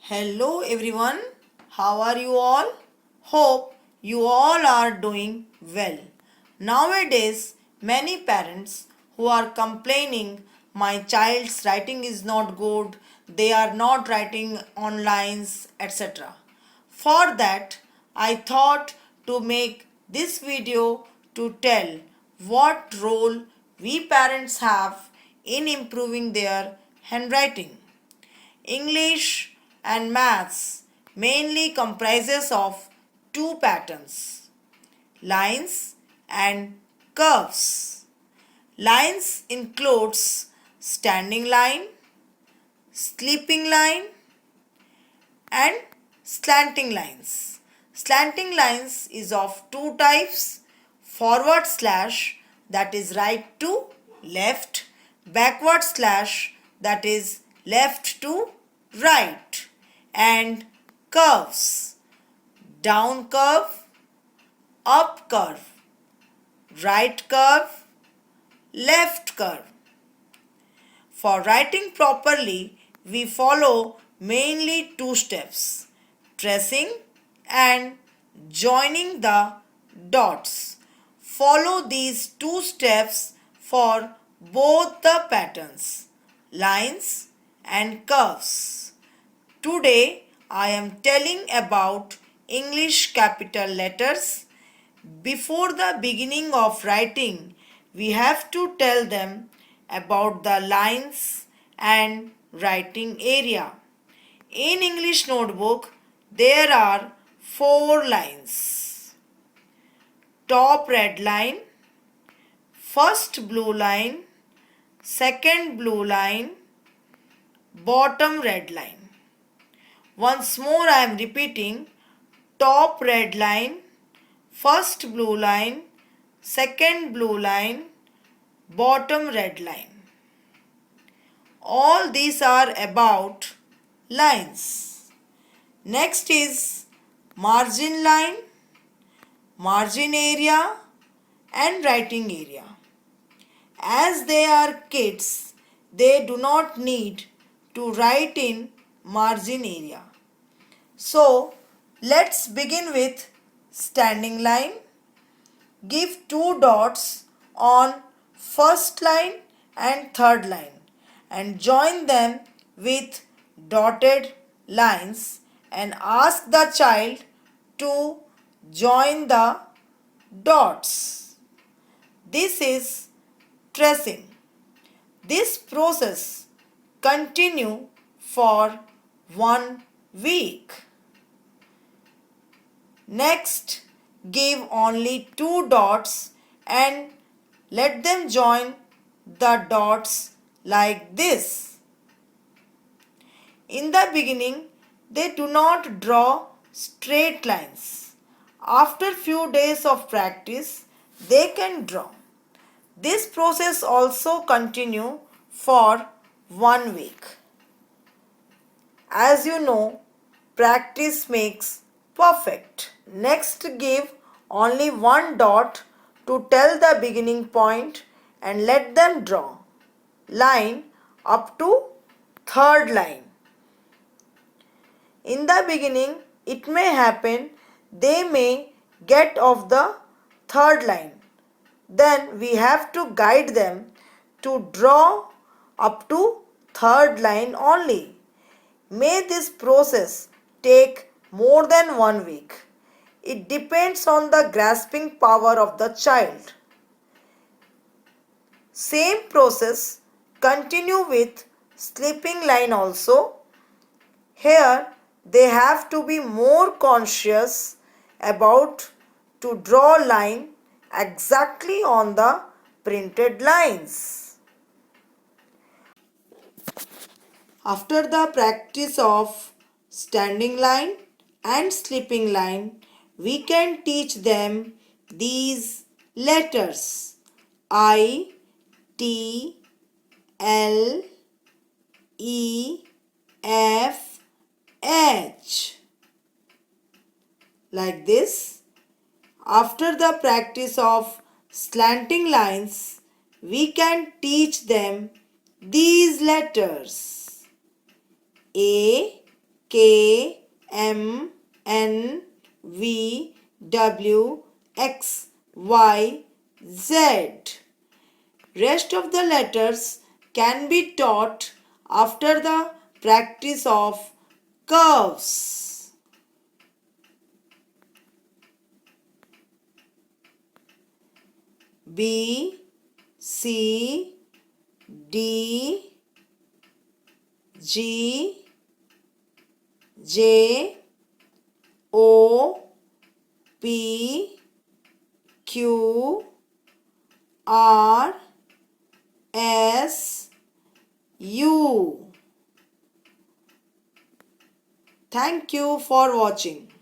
Hello everyone, how are you all? Hope you all are doing well. Nowadays, many parents who are complaining my child's writing is not good, they are not writing on lines, etc. For that, I thought to make this video to tell what role we parents have in improving their handwriting. English and maths mainly comprises of two patterns, lines and curves. Lines includes standing line, sleeping line and slanting lines. Slanting lines is of two types, forward slash that is right to left, backward slash that is left to right, and curves, down curve, up curve, right curve, left curve. For writing properly, we follow mainly two steps, tracing and joining the dots. Follow these two steps for both the patterns, lines and curves. Today I am telling about English capital letters. Before the beginning of writing, we have to tell them about the lines and writing area. In English notebook, there are four lines. Top red line, first blue line, second blue line, bottom red line. Once more I am repeating, top red line, first blue line, second blue line, bottom red line. All these are about lines. Next is margin line, margin area and writing area. As they are kids, they do not need to write in margin area. So, let's begin with standing line. Give two dots on first line and third line and join them with dotted lines and ask the child to join the dots. This is tracing. This process continue for 1 week. Next, give only two dots and let them join the dots like this. In the beginning, they do not draw straight lines. After few days of practice, they can draw. This process also continue for 1 week. As you know, practice makes perfect. Next, give only one dot to tell the beginning point and let them draw line up to third line. In the beginning, it may happen they may get off the third line. Then we have to guide them to draw up to third line only. May this process take more than 1 week. It depends on the grasping power of the child. Same process continue with sleeping line also. Here they have to be more conscious about to draw line exactly on the printed lines. After the practice of standing line and sleeping line, we can teach them these letters I, T, L, E, F, H. Like this. After the practice of slanting lines, we can teach them these letters A, K, M, N, V, W, X, Y, Z. Rest of the letters can be taught after the practice of curves. B, C, D, G, J, O, P, Q, R, S, U. Thank you for watching.